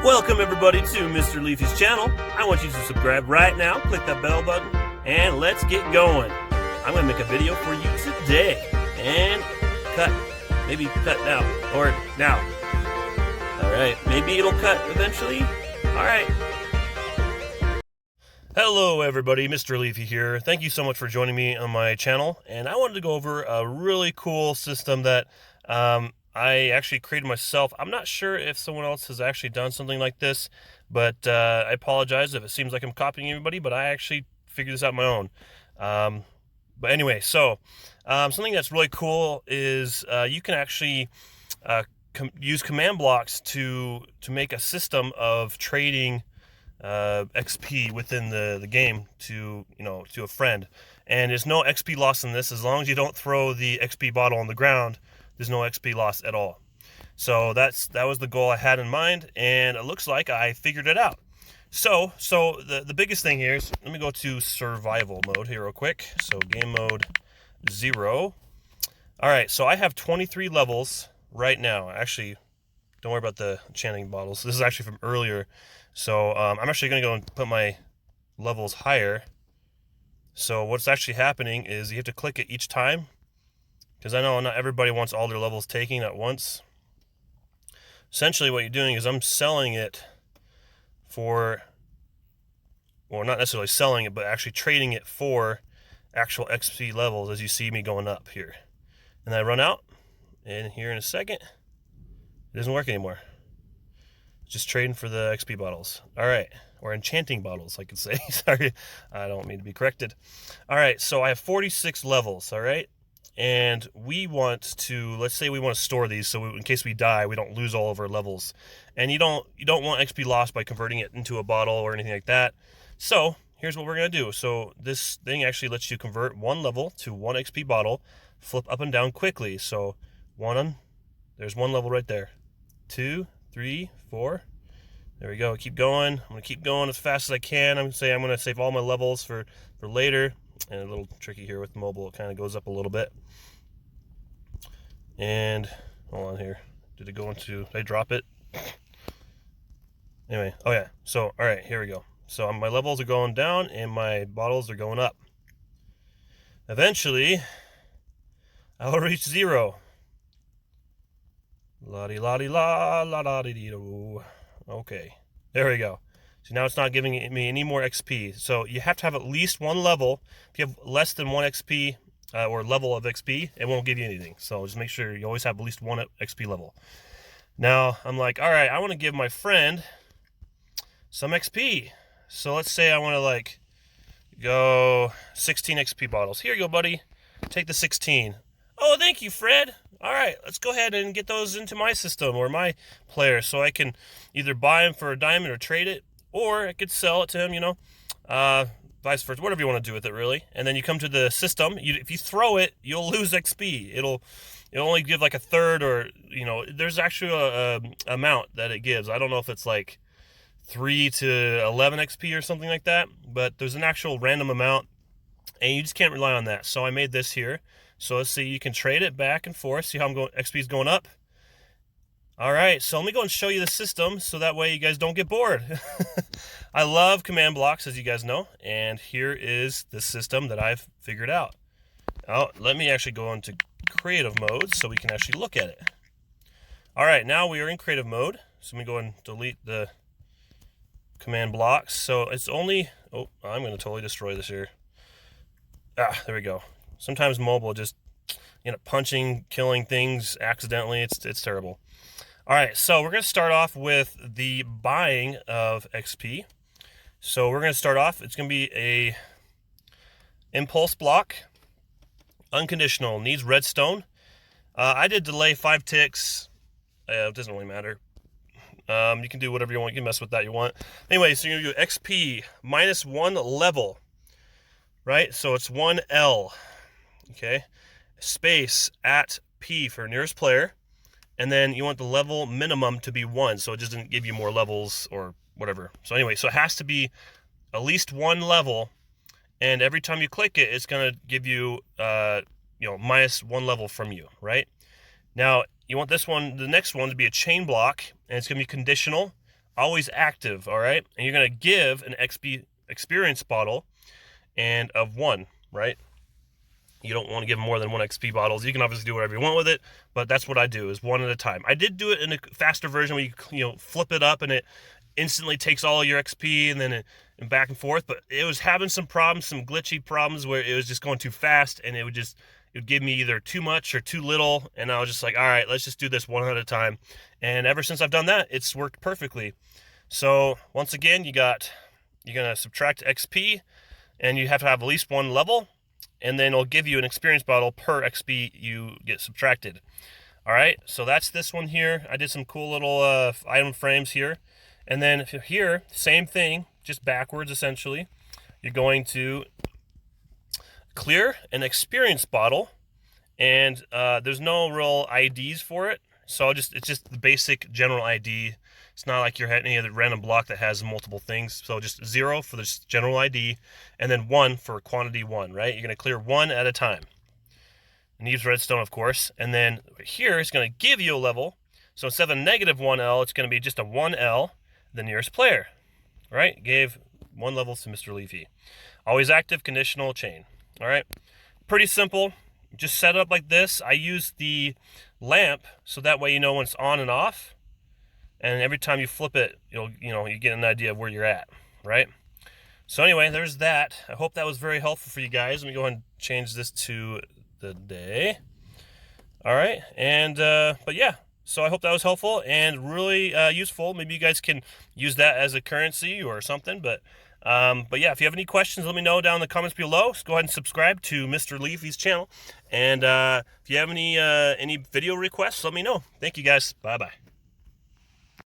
Welcome everybody to Mr. Leefy's channel. I want you to subscribe right now, click that bell button, and let's get going. I'm going to make a video for you today. And cut. Maybe cut now. Or now. Alright, maybe it'll cut eventually. Alright. Hello everybody, Mr. Leefy here. Thank you so much for joining me on my channel. And I wanted to go over a really cool system that I actually created myself. I'm not sure if someone else has actually done something like this, but I apologize if it seems like I'm copying everybody, but I actually figured this out on my own. But anyway, so something that's really cool is you can actually use command blocks to make a system of trading XP within the game to a friend. And there's no XP loss in this as long as you don't throw the XP bottle on the ground. There's no XP loss at all. So that was the goal I had in mind, and it looks like I figured it out. So the biggest thing here is, let me go to survival mode here real quick. So game mode 0. All right, so I have 23 levels right now. Actually, don't worry about the enchanting bottles. This is actually from earlier. So I'm actually going to go and put my levels higher. So what's actually happening is you have to click it each time, because I know not everybody wants all their levels taken at once. Essentially what you're doing is I'm selling it for, well, not necessarily selling it, but actually trading it for actual XP levels, as you see me going up here. And I run out, and here in a second, it doesn't work anymore. It's just trading for the XP bottles. All right, or enchanting bottles, I could say. Sorry, I don't mean to be corrected. All right, so I have 46 levels, all right? And we want to, let's say we want to store these so in case we die, we don't lose all of our levels. And you don't want XP lost by converting it into a bottle or anything like that. So here's what we're going to do. So this thing actually lets you convert one level to one XP bottle, flip up and down quickly. So there's one level right there. 2, 3, 4. There we go. Keep going. I'm going to keep going as fast as I can. I'm going to save all my levels for later. And a little tricky here with mobile, it kind of goes up a little bit. And hold on here. Did I drop it? Anyway, oh yeah. So, all right, here we go. So my levels are going down and my bottles are going up. Eventually, I'll reach 0. La-di-la-di-la, la-da-di-dee-do. Okay, there we go. So now it's not giving me any more XP. So you have to have at least one level. If you have less than 1 XP or level of XP, it won't give you anything. So just make sure you always have at least 1 XP level. Now I'm like, all right, I want to give my friend some XP. So let's say I want to go 16 XP bottles. Here you go, buddy. Take the 16. Oh, thank you, Fred. All right, let's go ahead and get those into my system or my player so I can either buy them for a diamond or trade it. Or I could sell it to him, vice versa, whatever you want to do with it, really. And then you come to the system. If you throw it, you'll lose XP. It'll only give like a third, or there's actually a amount that it gives. I don't know if it's like 3 to 11 XP or something like that, but there's an actual random amount, and you just can't rely on that. So I made this here. So let's see, you can trade it back and forth. See how XP is going up. All right, so let me go and show you the system so that way you guys don't get bored. I love command blocks, as you guys know, and here is the system that I've figured out. Now, let me actually go into creative mode so we can actually look at it. All right, now we are in creative mode. So let me go and delete the command blocks. So it's only, oh, I'm going to totally destroy this here. There we go. Sometimes mobile just, punching, killing things accidentally. It's terrible. All right, so we're going to start off with the buying of XP. So we're going to start off, it's going to be a impulse block, unconditional, needs redstone. I did delay 5 ticks. It doesn't really matter. You can do whatever you want. You can mess with that you want. Anyway, so you're going to do XP minus 1 level, right? So it's 1L, okay? Space at P for nearest player. And then you want the level minimum to be 1, so it just didn't give you more levels or whatever. So anyway, so it has to be at least 1 level, and every time you click it, it's going to give you, minus 1 level from you, right? Now, you want this one, the next one, to be a chain block, and it's going to be conditional, always active, all right? And you're going to give an XP experience bottle and of 1, right? You don't want to give more than 1 XP bottles. You can obviously do whatever you want with it, but that's what I do, is 1 at a time. I did do it in a faster version where you flip it up and it instantly takes all of your XP and back and forth, but it was having some problems, some glitchy problems where it was just going too fast, and it would give me either too much or too little, and I was just like, all right, let's just do this 1 at a time. And ever since I've done that, it's worked perfectly. So once again, you're gonna subtract XP, and you have to have at least 1 level, and then it'll give you an experience bottle per XP you get subtracted. All right, so that's this one here. I did some cool little item frames here. And then here, same thing, just backwards essentially. You're going to clear an experience bottle, and there's no real IDs for it. So it's just the basic general ID. It's not like you're at any other random block that has multiple things. So just 0 for this general ID, and then 1 for quantity 1, right? You're gonna clear 1 at a time. And use redstone, of course. And then here it's gonna give you a level. So instead of a -1L, it's gonna be just a 1L, the nearest player. All right, gave 1 level to Mr. Leefy. Always active, conditional, chain. All right, pretty simple. Just set it up like this. I use the lamp so that way you know when it's on and off, and every time you flip it, you get an idea of where you're at, right? So anyway, there's that. I hope that was very helpful for you guys. Let me go ahead and change this to the day. All right, and but yeah. So I hope that was helpful and really useful. Maybe you guys can use that as a currency or something. But yeah, if you have any questions, let me know down in the comments below. So go ahead and subscribe to Mr. Leefy's channel. And if you have any video requests, let me know. Thank you guys. Bye-bye.